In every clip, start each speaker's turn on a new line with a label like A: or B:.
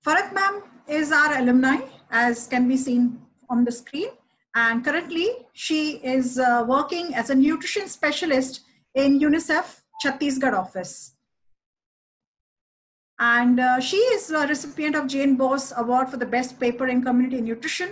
A: Farat ma'am is our alumni, as can be seen on the screen. And currently, she is working as a nutrition specialist in UNICEF Chhattisgarh office. And she is a recipient of Jane Bose Award for the Best Paper in Community Nutrition.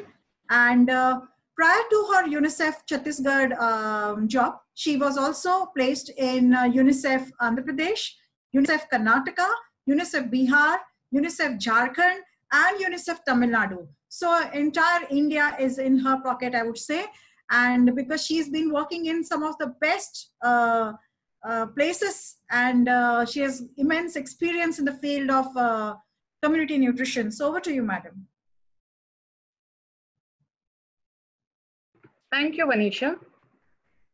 A: And prior to her UNICEF Chhattisgarh job, she was also placed in UNICEF Andhra Pradesh, UNICEF Karnataka, UNICEF Bihar, UNICEF Jharkhand, and UNICEF Tamil Nadu. So entire India is in her pocket, I would say. And because she's been working in some of the best places, and she has immense experience in the field of community nutrition. So over to you, madam.
B: Thank you, Vanisha.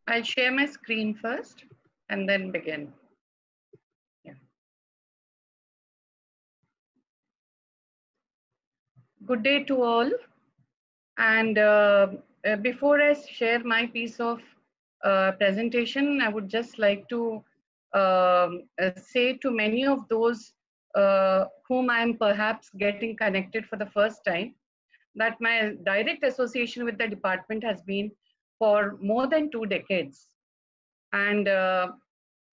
B: I'll share my screen first and then begin. Yeah. Good day to all. And before I share my piece of presentation, I would just like to say to many of those whom I am perhaps getting connected for the first time, that my direct association with the department has been for more than 2 decades. And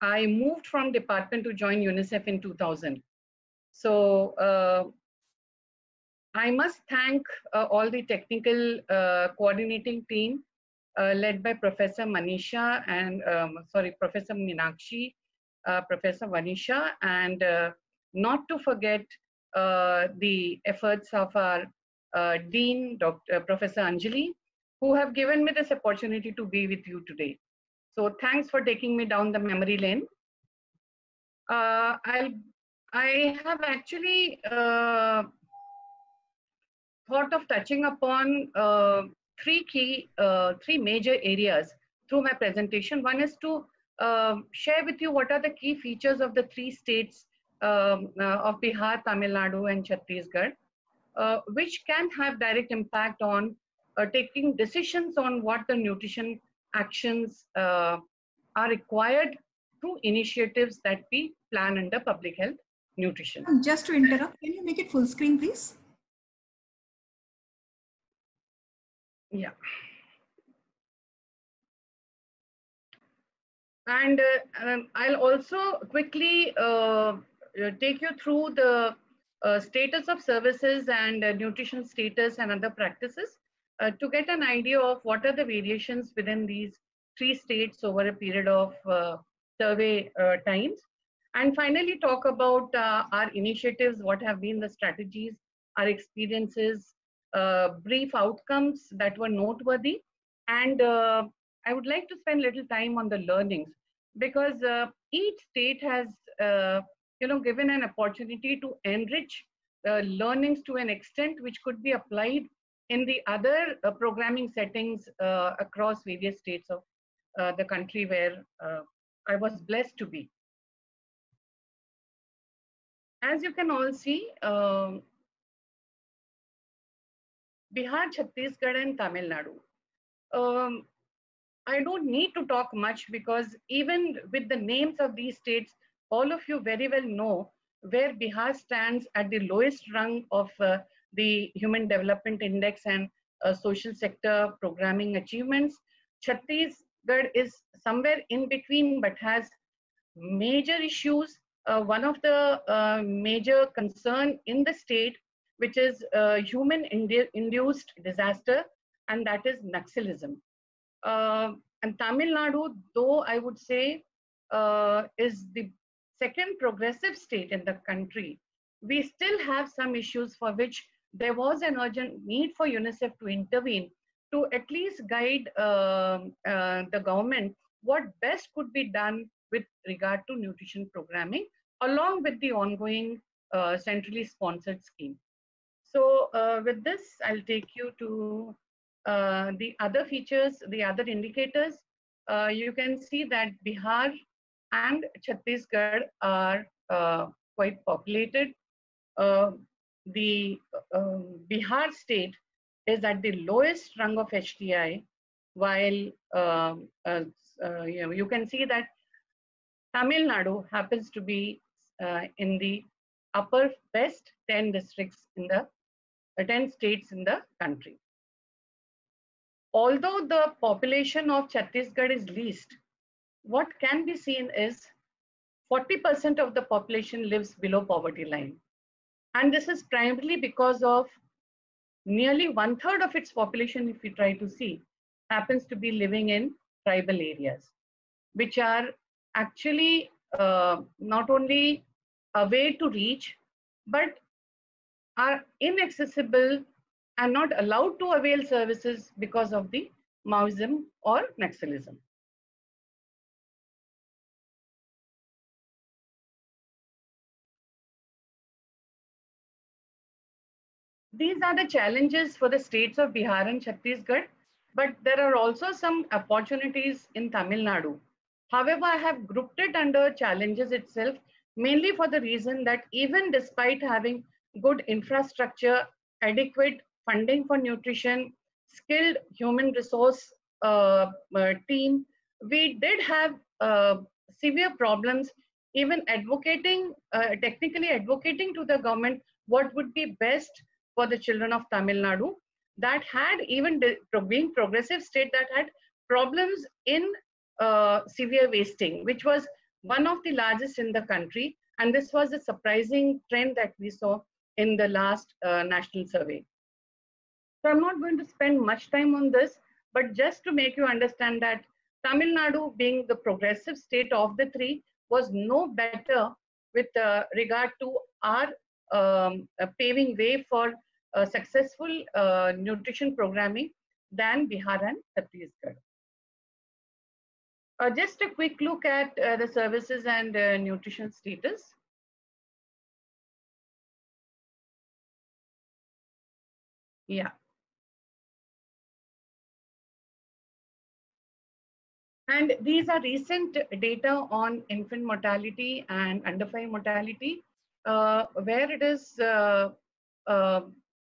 B: I moved from department to join UNICEF in 2000. So I must thank all the technical coordinating team led by Professor Manisha and Professor Meenakshi, Professor Vanisha, and not to forget the efforts of our Dean, Professor Anjali, who have given me this opportunity to be with you today. So thanks for taking me down the memory lane. I have actually thought of touching upon three major areas through my presentation. One is to share with you what are the key features of the 3 states of Bihar, Tamil Nadu, and Chhattisgarh, which can have direct impact on taking decisions on what the nutrition actions are required through initiatives that we plan under public health nutrition.
A: Just to interrupt, can you make it full screen, please?
B: Yeah. And I'll also quickly take you through the status of services and nutrition status and other practices to get an idea of what are the variations within these 3 states over a period of survey times. And finally, talk about our initiatives, what have been the strategies, our experiences, brief outcomes that were noteworthy. And I would like to spend a little time on the learnings, because each state has given an opportunity to enrich learnings to an extent which could be applied in the other programming settings across various states of the country where I was blessed to be. As you can all see, Bihar, Chhattisgarh, and Tamil Nadu. I don't need to talk much, because even with the names of these states, all of you very well know where Bihar stands at the lowest rung of the Human Development Index and social sector programming achievements. Chhattisgarh is somewhere in between, but has major issues. One of the major concern in the state, which is human-induced disaster, and that is Naxalism. And Tamil Nadu, though I would say is the second progressive state in the country, we still have some issues for which there was an urgent need for UNICEF to intervene, to at least guide the government what best could be done with regard to nutrition programming, along with the ongoing centrally sponsored scheme. So with this, I'll take you to the other features, the other indicators. You can see that Bihar and Chhattisgarh are quite populated. The Bihar state is at the lowest rung of HDI, while you can see that Tamil Nadu happens to be in the upper best 10 districts in the 10 states in the country. Although the population of Chhattisgarh is least, what can be seen is 40% of the population lives below poverty line. And this is primarily because of nearly 1/3 of its population, if we try to see, happens to be living in tribal areas, which are actually not only a way to reach, but are inaccessible and not allowed to avail services because of the Maoism or Naxalism. These are the challenges for the states of Bihar and Chhattisgarh, but there are also some opportunities in Tamil Nadu. However, I have grouped it under challenges itself, mainly for the reason that even despite having good infrastructure, adequate funding for nutrition, skilled human resource team, we did have severe problems even advocating, technically advocating to the government what would be best for the children of Tamil Nadu, that had even being progressive state that had problems in severe wasting, which was one of the largest in the country. And this was a surprising trend that we saw in the last national survey. So I'm not going to spend much time on this, but just to make you understand that Tamil Nadu, being the progressive state of the three, was no better with regard to our paving way for successful nutrition programming than Bihar and Chhattisgarh. Just a quick look at the services and nutrition status. Yeah. And these are recent data on infant mortality and under 5 mortality, where it is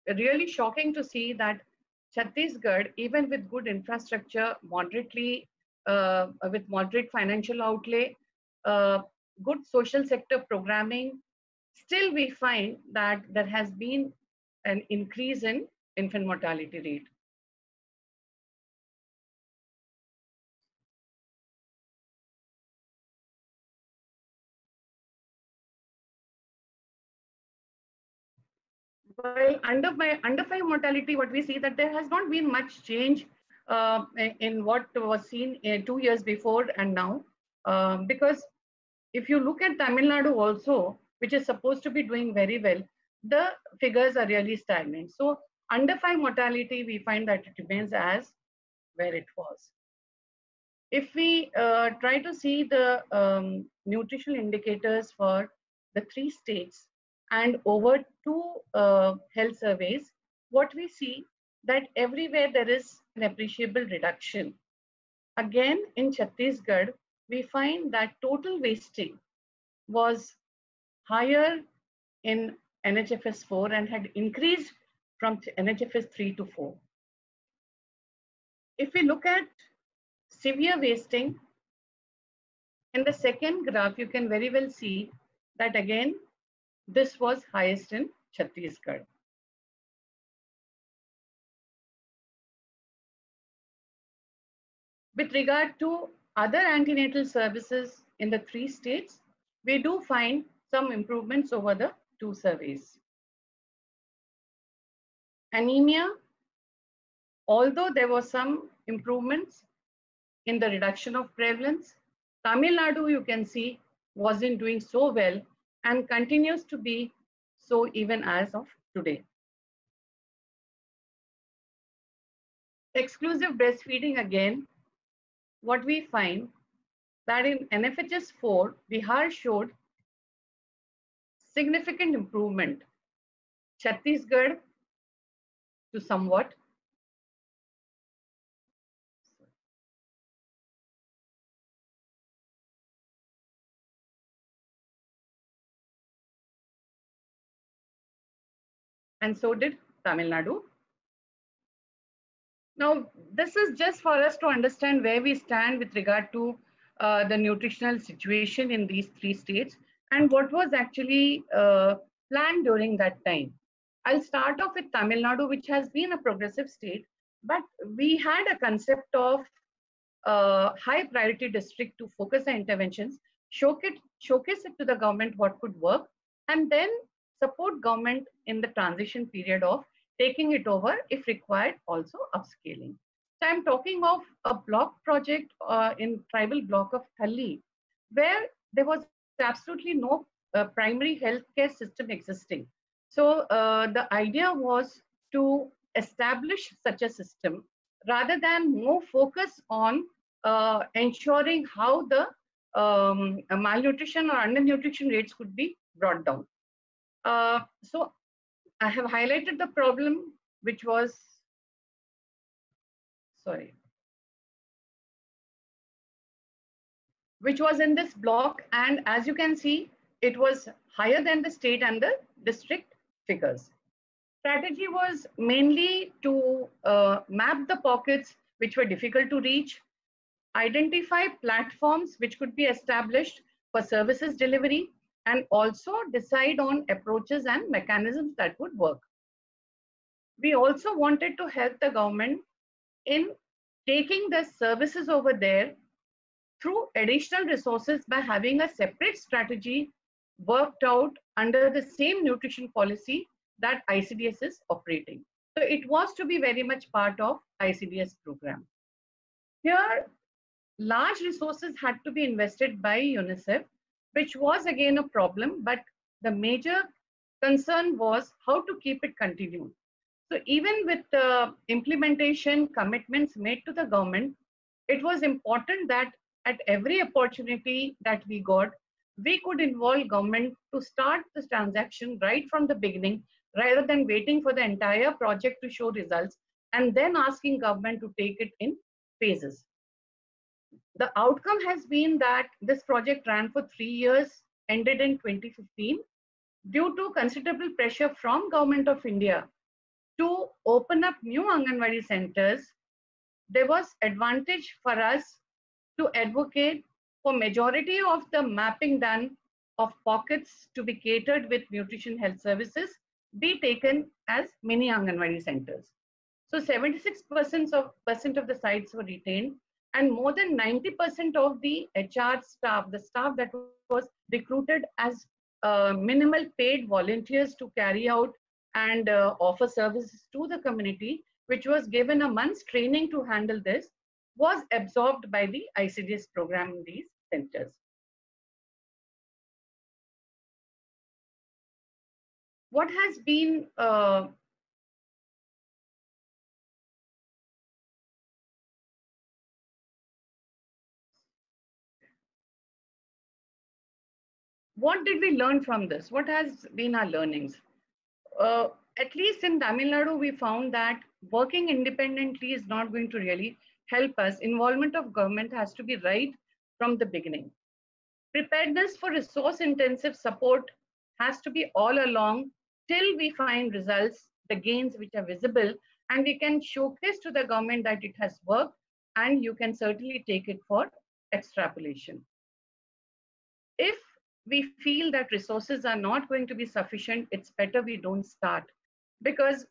B: really shocking to see that Chhattisgarh, even with good infrastructure, moderately, with moderate financial outlay, good social sector programming, still we find that there has been an increase in infant mortality rate. While under 5 mortality, what we see that there has not been much change in what was seen 2 years before and now, because if you look at Tamil Nadu also, which is supposed to be doing very well, the figures are really stagnant. So under 5 mortality, we find that it remains as where it was. If we try to see the nutritional indicators for the 3 states, and over 2 health surveys, what we see that everywhere there is an appreciable reduction. Again, in Chhattisgarh, we find that total wasting was higher in NHFS 4 and had increased from NHFS 3 to 4. If we look at severe wasting, in the second graph, you can very well see that again, this was highest in Chhattisgarh. With regard to other antenatal services in the 3 states, we do find some improvements over the 2 surveys. Anemia, although there was some improvements in the reduction of prevalence, Tamil Nadu, you can see, wasn't doing so well and continues to be so even as of today. Exclusive breastfeeding, again, what we find that in NFHS 4, Bihar showed significant improvement. Chhattisgarh to somewhat. And so did Tamil Nadu. Now, this is just for us to understand where we stand with regard to the nutritional situation in these 3 states and what was actually planned during that time. I'll start off with Tamil Nadu, which has been a progressive state, but we had a concept of high priority district to focus the interventions, showcase it to the government what could work, and then support government in the transition period of taking it over if required, also upscaling. So I'm talking of a block project in tribal block of Thalli, where there was absolutely no primary healthcare system existing. So the idea was to establish such a system rather than more focus on ensuring how the malnutrition or undernutrition rates could be brought down. So I have highlighted the problem, which was, sorry, which was in this block. And as you can see, it was higher than the state and the district figures. Strategy was mainly to map the pockets which were difficult to reach, identify platforms which could be established for services delivery, and also decide on approaches and mechanisms that would work. We also wanted to help the government in taking the services over there through additional resources by having a separate strategy worked out under the same nutrition policy that ICDS is operating. So it was to be very much part of ICDS program. Here, large resources had to be invested by UNICEF, which was again a problem, but the major concern was how to keep it continued. So even with the implementation commitments made to the government, it was important that at every opportunity that we got, we could involve government to start this transaction right from the beginning, rather than waiting for the entire project to show results and then asking government to take it in phases. The outcome has been that this project ran for 3 years, ended in 2015. Due to considerable pressure from Government of India to open up new Anganwadi centers, there was advantage for us to advocate for majority of the mapping done of pockets to be catered with nutrition health services be taken as mini Anganwadi centers. So 76% of the sites were retained, and more than 90% of the HR staff, the staff that was recruited as minimal paid volunteers to carry out and offer services to the community, which was given a month's training to handle this, was absorbed by the ICDS program in these centers. What has been what did we learn from this? What has been our learnings? At least in Tamil Nadu, we found that working independently is not going to really help us. Involvement of government has to be right from the beginning. Preparedness for resource-intensive support has to be all along till we find results, the gains which are visible, and we can showcase to the government that it has worked, and you can certainly take it for extrapolation. If we feel that resources are not going to be sufficient, it's better we don't start, because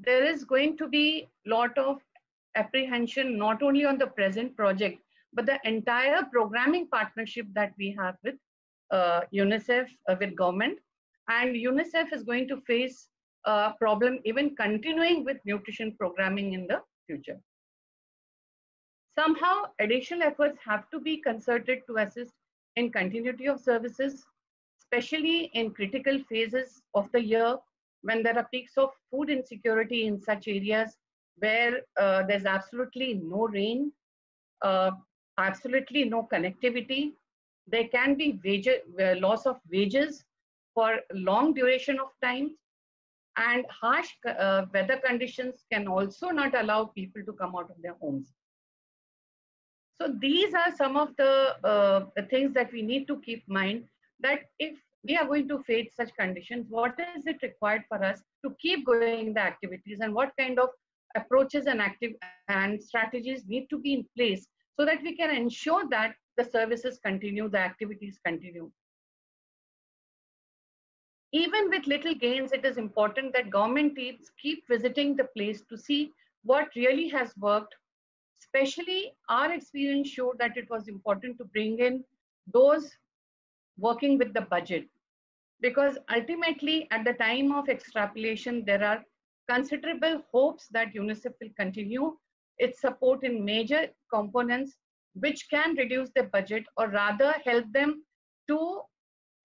B: there is going to be a lot of apprehension, not only on the present project, but the entire programming partnership that we have with UNICEF, with government. And UNICEF is going to face a problem even continuing with nutrition programming in the future. Somehow, additional efforts have to be concerted to assist in continuity of services, especially in critical phases of the year when there are peaks of food insecurity in such areas where there's absolutely no rain, absolutely no connectivity. There can be loss of wages for long duration of time, and harsh weather conditions can also not allow people to come out of their homes. So these are some of the things that we need to keep in mind, that if we are going to face such conditions, what is it required for us to keep going the activities, and what kind of approaches and strategies need to be in place so that we can ensure that the services continue, the activities continue. Even with little gains, it is important that government teams keep visiting the place to see what really has worked. Especially our experience showed that it was important to bring in those working with the budget, because ultimately at the time of extrapolation, there are considerable hopes that UNICEF will continue its support in major components which can reduce their budget or rather help them to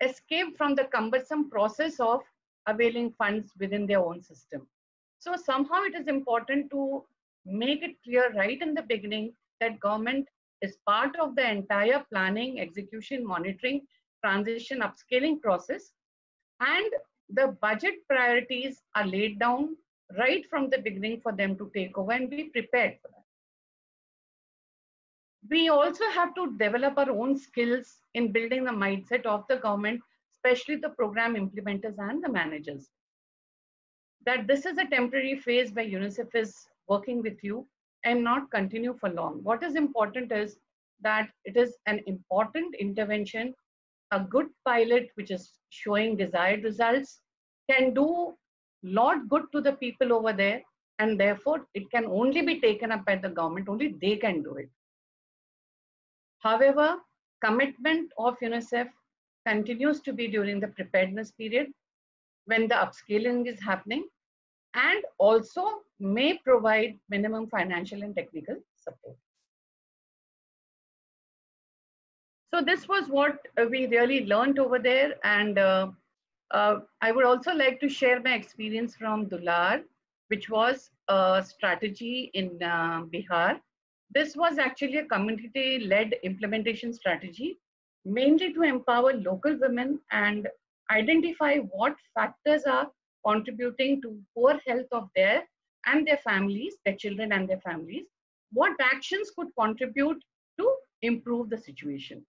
B: escape from the cumbersome process of availing funds within their own system. So somehow it is important to make it clear right in the beginning that government is part of the entire planning, execution, monitoring, transition, upscaling process, and the budget priorities are laid down right from the beginning for them to take over and be prepared for that. We also have to develop our own skills in building the mindset of the government, especially the program implementers and the managers, that this is a temporary phase where UNICEF is working with you and not continue for long. What is important is that it is an important intervention. A good pilot which is showing desired results can do lot good to the people over there, and therefore it can only be taken up by the government. Only they can do it. However, commitment of UNICEF continues to be during the preparedness period when the upscaling is happening, and also may provide minimum financial and technical support. So this was what we really learned over there. And I would also like to share my experience from Dular, which was a strategy in Bihar. This was actually a community-led implementation strategy, mainly to empower local women and identify what factors are contributing to poor health of their and their families, their children and their families, what actions could contribute to improve the situation.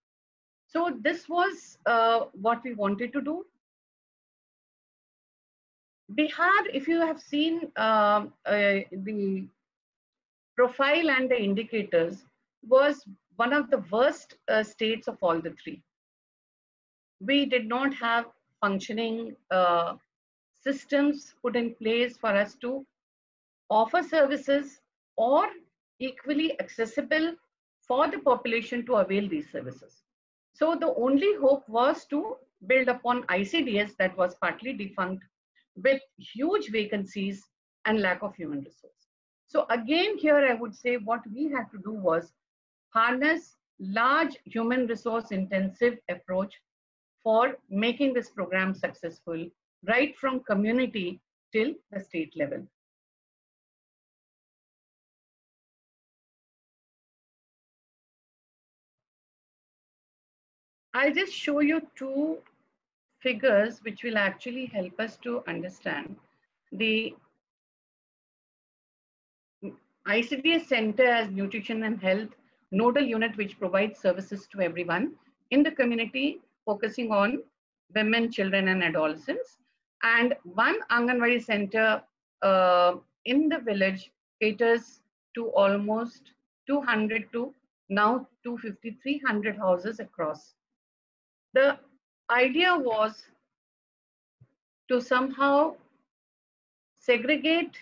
B: So this was what we wanted to do. Bihar, if you have seen the profile and the indicators, was one of the worst states of all the three. We did not have functioning systems put in place for us to offer services or equally accessible for the population to avail these services. So the only hope was to build upon ICDS that was partly defunct with huge vacancies and lack of human resource. So again, here I would say what we had to do was harness large human resource intensive approach for making this program successful, right from community till the state level. I'll just show you two figures which will actually help us to understand the ICDS Center as Nutrition and Health nodal unit which provides services to everyone in the community, focusing on women, children and adolescents, and one Anganwadi center in the village caters to almost 200 to now 250, 300 houses across. The idea was to somehow segregate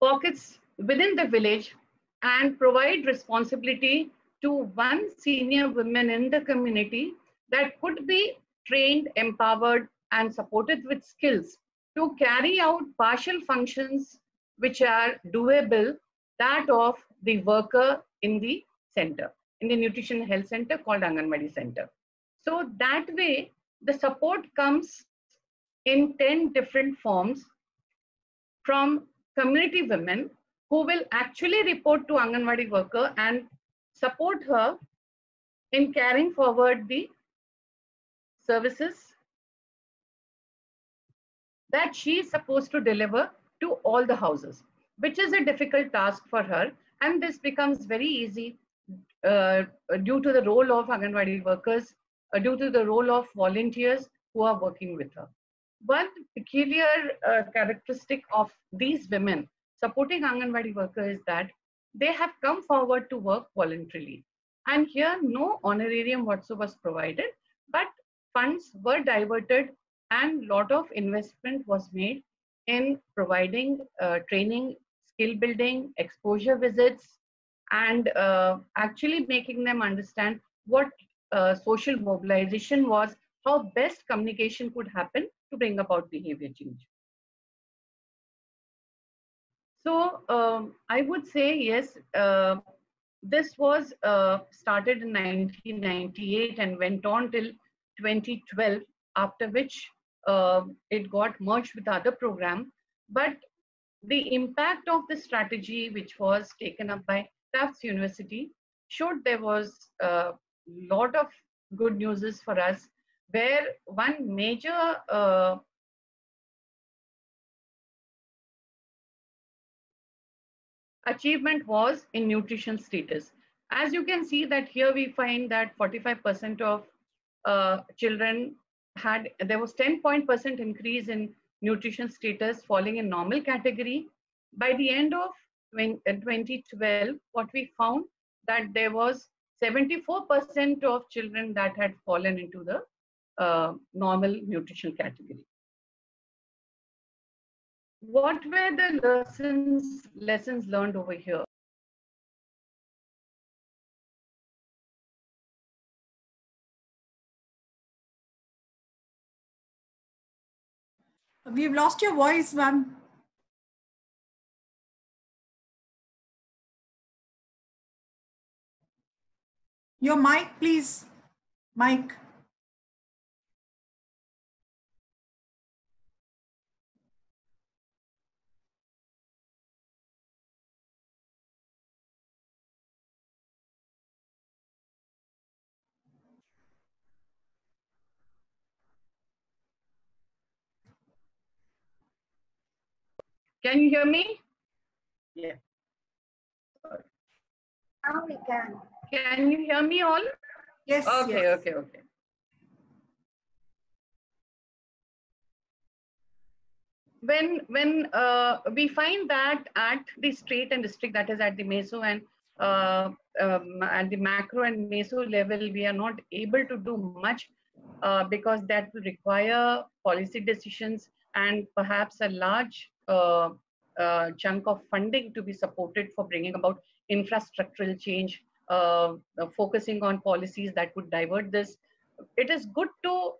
B: pockets within the village and provide responsibility to one senior woman in the community that could be trained, empowered, and supported with skills to carry out partial functions which are doable, that of the worker in the center, in the nutrition health center called Anganwadi Center. So that way, the support comes in 10 different forms from community women who will actually report to Anganwadi worker and support her in carrying forward the services that she is supposed to deliver to all the houses, which is a difficult task for her. And this becomes very easy due to the role of Anganwadi workers, due to the role of volunteers who are working with her. One peculiar characteristic of these women supporting Anganwadi workers is that they have come forward to work voluntarily. And here no honorarium whatsoever was provided, but funds were diverted and lot of investment was made in providing training, skill building, exposure visits, and actually making them understand what social mobilization was, how best communication could happen to bring about behavior change. So I would say yes, this was started in 1998 and went on till 2012, after which it got merged with other program. But the impact of the strategy, which was taken up by Tufts University, showed there was a lot of good news for us, where one major achievement was in nutrition status. As you can see that here we find that 45% of children had, there was 10% increase in nutrition status falling in normal category. By the end of 2012, what we found that there was 74% of children that had fallen into the normal nutrition category. What were the lessons learned over here?
A: We've lost your voice, ma'am. Your mic, please. Mic.
B: Can you hear me?
C: Yeah.
A: Now we can.
B: Can you hear me all?
A: Yes.
B: Okay,
A: yes.
B: okay. When we find that at the state and district, that is at the meso and at the macro and meso level, we are not able to do much because that will require policy decisions and perhaps a large chunk of funding to be supported for bringing about infrastructural change, focusing on policies that would divert this. It is good to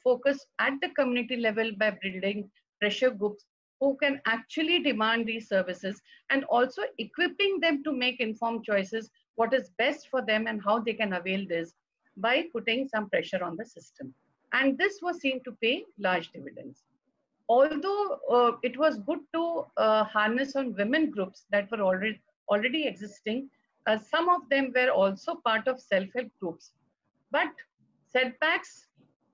B: focus at the community level by building pressure groups who can actually demand these services, and also equipping them to make informed choices, what is best for them and how they can avail this by putting some pressure on the system. And this was seen to pay large dividends. Although it was good to harness on women groups that were already existing, some of them were also part of self-help groups. But setbacks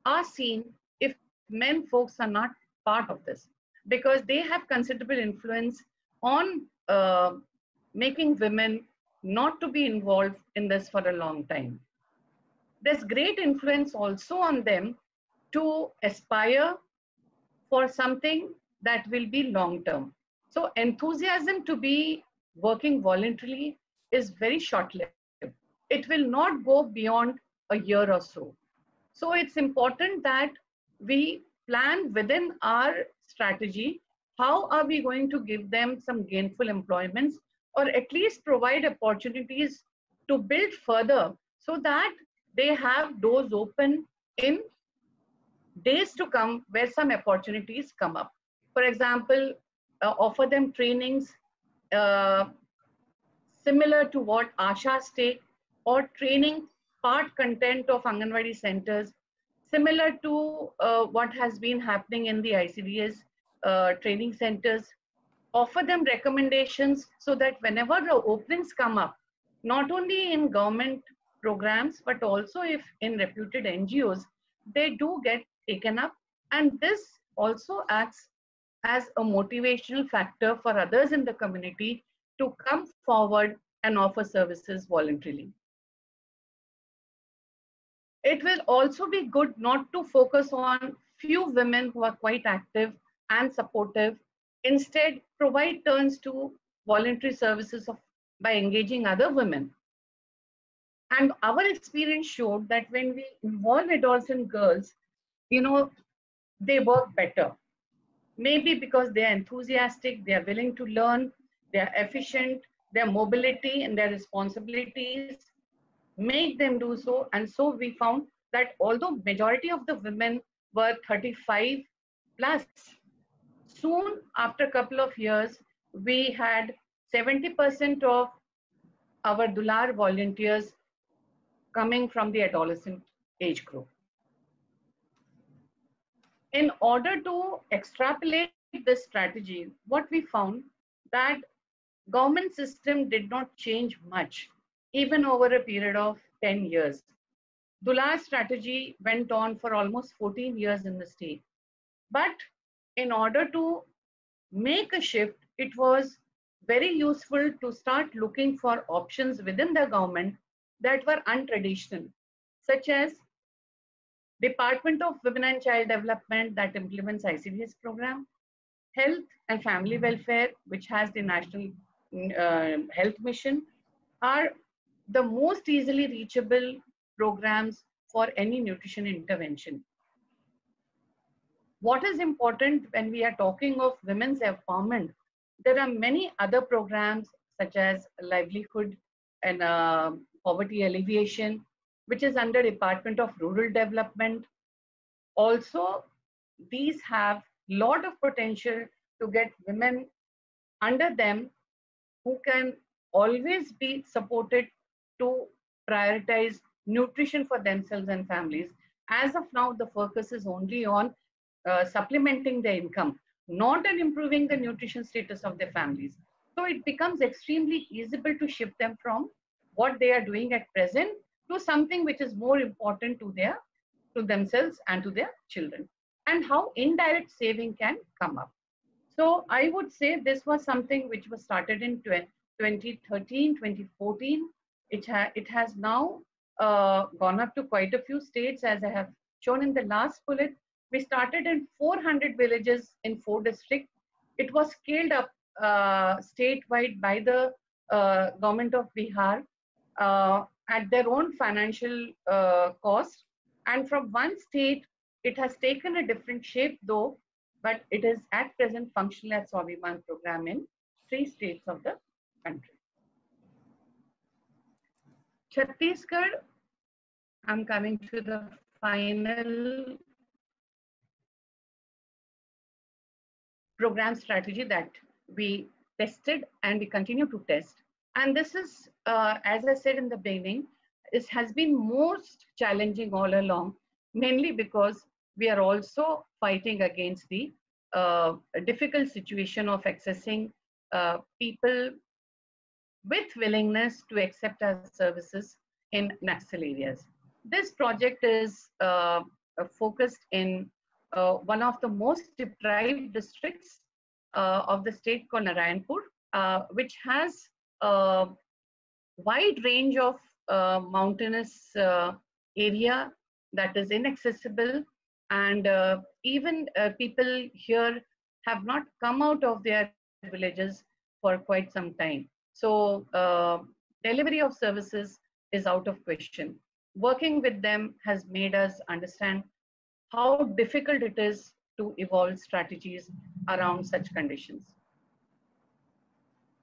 B: are seen if men folks are not part of this, because they have considerable influence on making women not to be involved in this for a long time. There's great influence also on them to aspire for something that will be long term. So enthusiasm to be working voluntarily is very short-lived. It will not go beyond a year or so. So it's important that we plan within our strategy, how are we going to give them some gainful employments, or at least provide opportunities to build further so that they have doors open in days to come where some opportunities come up. For example, offer them trainings similar to what Ashas take, or training part content of Anganwadi centers, similar to what has been happening in the ICDS training centers. Offer them recommendations so that whenever the openings come up, not only in government programs, but also if in reputed NGOs, they do get taken up. And this also acts as a motivational factor for others in the community to come forward and offer services voluntarily. It will also be good not to focus on few women who are quite active and supportive. Instead, provide turns to voluntary services by engaging other women. And our experience showed that when we involve adolescent girls, you know, they work better. Maybe because they are enthusiastic, they are willing to learn, they are efficient, their mobility and their responsibilities make them do so. And so we found that although majority of the women were 35 plus, soon after a couple of years, we had 70% of our Dular volunteers coming from the adolescent age group. In order to extrapolate this strategy, what we found that government system did not change much, even over a period of 10 years. Dular strategy went on for almost 14 years in the state. But in order to make a shift, it was very useful to start looking for options within the government that were untraditional, such as Department of Women and Child Development that implements ICDS program, Health and Family Welfare, which has the National Health Mission, are the most easily reachable programs for any nutrition intervention. What is important when we are talking of women's empowerment, there are many other programs such as livelihood and poverty alleviation, which is under Department of Rural Development. Also, these have lot of potential to get women under them who can always be supported to prioritize nutrition for themselves and families. As of now, the focus is only on supplementing their income, not on improving the nutrition status of their families. So it becomes extremely easy to shift them from what they are doing at present to something which is more important to themselves and to their children, and how indirect saving can come up. So I would say this was something which was started in 2013, 2014. It has now gone up to quite a few states, as I have shown in the last bullet. We started in 400 villages in 4 districts. It was scaled up statewide by the government of Bihar at their own financial cost. And from one state, it has taken a different shape though, but it is at present functional as Swabhiman program in 3 states of the country. Chhattisgarh, I'm coming to the final program strategy that we tested and we continue to test. And this is, as I said in the beginning, it has been most challenging all along, mainly because we are also fighting against the difficult situation of accessing people with willingness to accept our services in Naxal areas. This project is focused in one of the most deprived districts of the state called Narayanpur, which has a wide range of mountainous area that is inaccessible, and even people here have not come out of their villages for quite some time. So delivery of services is out of question. Working with them has made us understand how difficult it is to evolve strategies around such conditions.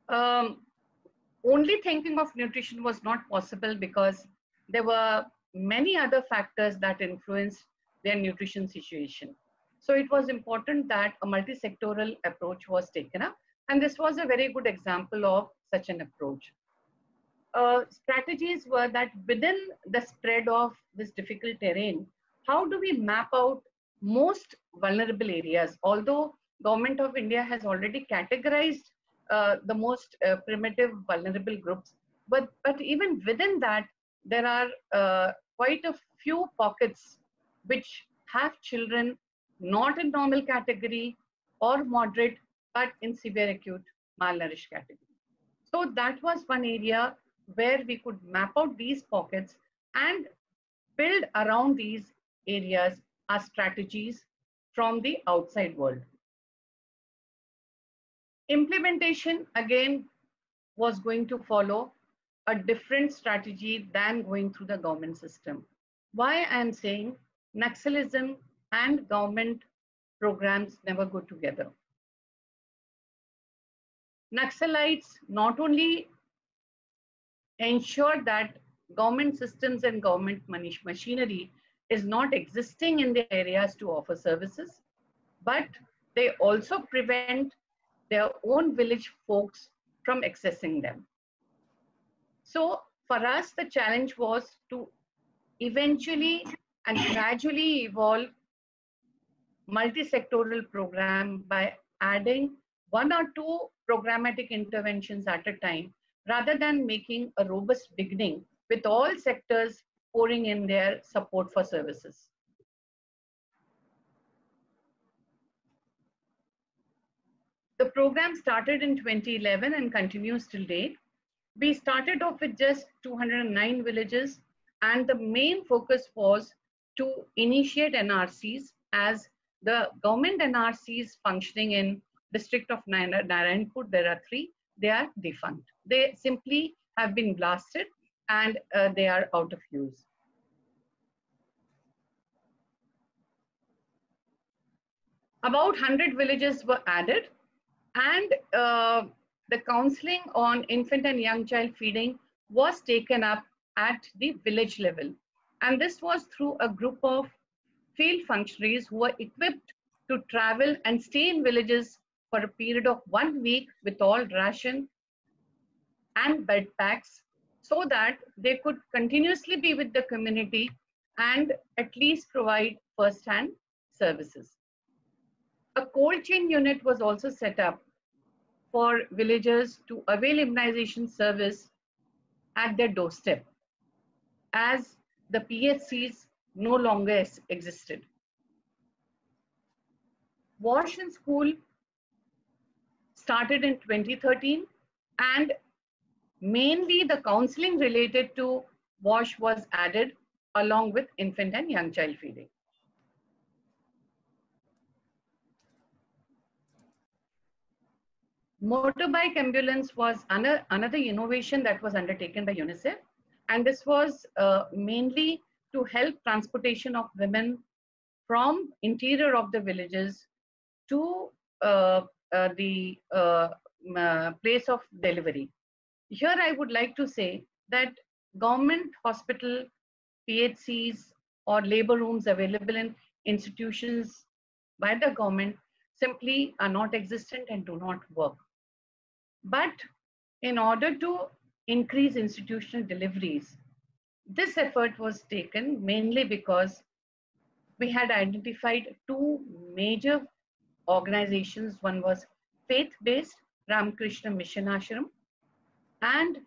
B: Only thinking of nutrition was not possible because there were many other factors that influenced their nutrition situation. So it was important that a multi-sectoral approach was taken up, and this was a very good example of such an approach. Strategies were that within the spread of this difficult terrain, how do we map out most vulnerable areas? Although Government of India has already categorized the most primitive vulnerable groups, but even within that, there are quite a few pockets which have children not in normal category or moderate, but in severe acute malnourished category. So that was one area where we could map out these pockets and build around these areas our strategies from the outside world. Implementation again was going to follow a different strategy than going through the government system. Why I'm saying Naxalism and government programs never go together. Naxalites not only ensure that government systems and government machinery is not existing in the areas to offer services, but they also prevent their own village folks from accessing them. So for us, the challenge was to eventually and gradually evolve multi-sectoral program by adding 1 or 2 programmatic interventions at a time, rather than making a robust beginning with all sectors pouring in their support for services. The program started in 2011 and continues till date. We started off with just 209 villages, and the main focus was to initiate NRCs, as the government NRCs functioning in district of Narayanpur, there are 3, they are defunct. They simply have been blasted and they are out of use. About 100 villages were added, and the counseling on infant and young child feeding was taken up at the village level. And this was through a group of field functionaries who were equipped to travel and stay in villages for a period of 1 week with all ration and bed packs, so that they could continuously be with the community and at least provide first-hand services. A cold chain unit was also set up for villagers to avail immunization service at their doorstep, as the PHCs no longer existed. WASH in School started in 2013, and mainly the counseling related to WASH was added along with infant and young child feeding. Motorbike ambulance was another innovation that was undertaken by UNICEF, and this was mainly to help transportation of women from interior of the villages to the place of delivery. Here I would like to say that government hospital, PHCs or labor rooms available in institutions by the government simply are not existent and do not work. But in order to increase institutional deliveries, this effort was taken mainly because we had identified 2 major organizations. One was faith-based, Ramakrishna Mission Ashram, and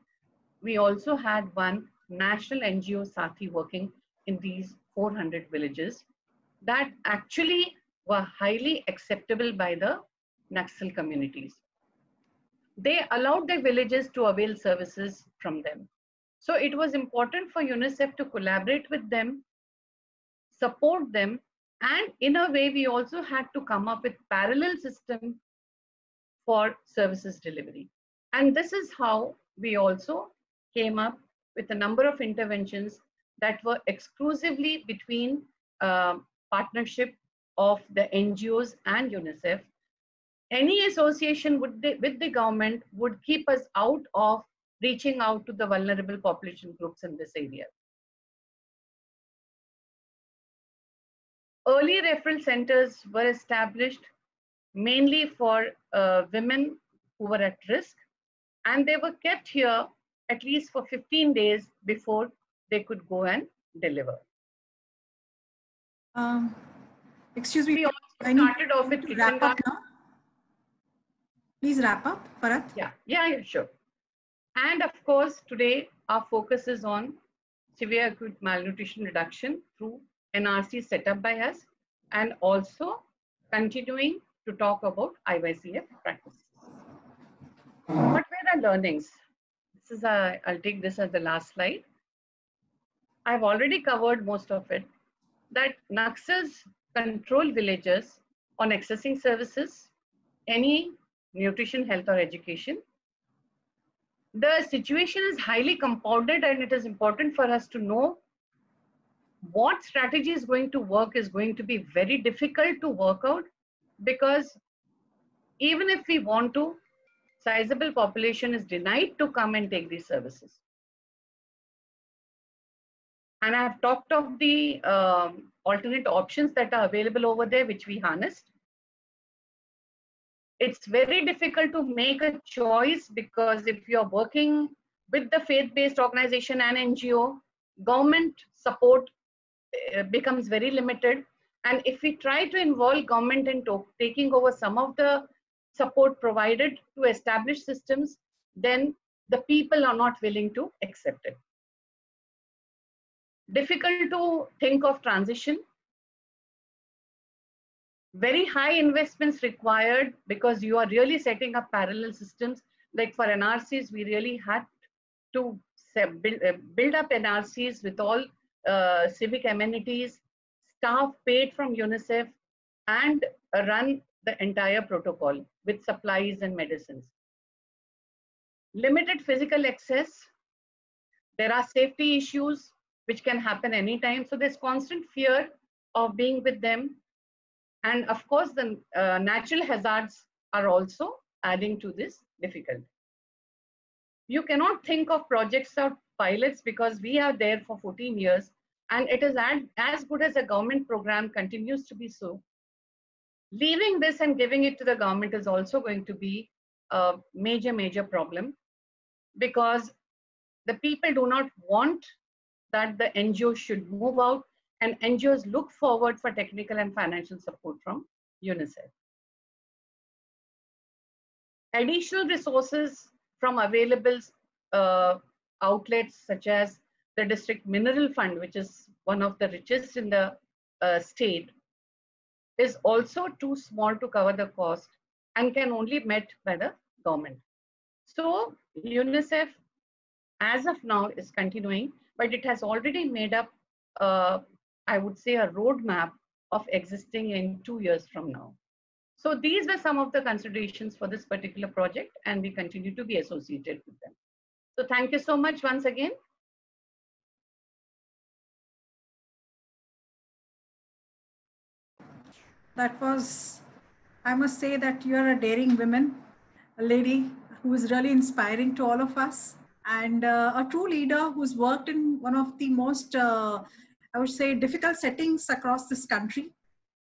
B: we also had one national NGO Sathi working in these 400 villages that actually were highly acceptable by the Naxal communities. They allowed their villages to avail services from them. So it was important for UNICEF to collaborate with them, support them, and in a way we also had to come up with parallel system for services delivery. And this is how we also came up with a number of interventions that were exclusively between partnership of the NGOs and UNICEF. Any association with the government would keep us out of reaching out to the vulnerable population groups in this area. Early referral centers were established mainly for women who were at risk, and they were kept here at least for 15 days before they could go and deliver.
A: Excuse me,
B: we also started off with
A: wrap up now. Please wrap up, Farat.
B: Yeah, sure. And of course, today our focus is on severe acute malnutrition reduction through NRC set up by us, and also continuing to talk about IYCF practices. What were the learnings? This is I'll take this as the last slide. I've already covered most of it, that Naxals control villages on accessing services, any nutrition, health or education. the situation is highly compounded, and it is important for us to know what strategy is going to work is going to be very difficult to work out, because even if we want to, sizable population is denied to come and take these services. And I have talked of the alternate options that are available over there, which we harnessed. It's very difficult to make a choice, because if you're working with the faith-based organization and NGO, government support becomes very limited. And if we try to involve government in taking over some of the support provided to establish systems, then the people are not willing to accept it. Difficult to think of transition. Very high investments required, because you are really setting up parallel systems. Like for NRCs, we really had to build up NRCs with all civic amenities, staff paid from UNICEF, and run the entire protocol with supplies and medicines. Limited physical access. There are safety issues which can happen anytime. So there's constant fear of being with them. And of course, the natural hazards are also adding to this difficulty. You cannot think of projects or pilots, because we are there for 14 years and it is as good as a government program continues to be so. Leaving this and giving it to the government is also going to be a major problem, because the people do not want that the NGOs should move out, and NGOs look forward for technical and financial support from UNICEF. Additional resources from available outlets such as the District Mineral Fund, which is one of the richest in the state, is also too small to cover the cost and can only be met by the government. So UNICEF, as of now, is continuing, but it has already made up, I would say, a roadmap of existing in 2 years from now. So these were some of the considerations for this particular project, and we continue to be associated with them. So thank you so much once again.
A: That was, I must say that you are a daring woman, a lady who is really inspiring to all of us, and a true leader who's worked in one of the most, I would say, difficult settings across this country.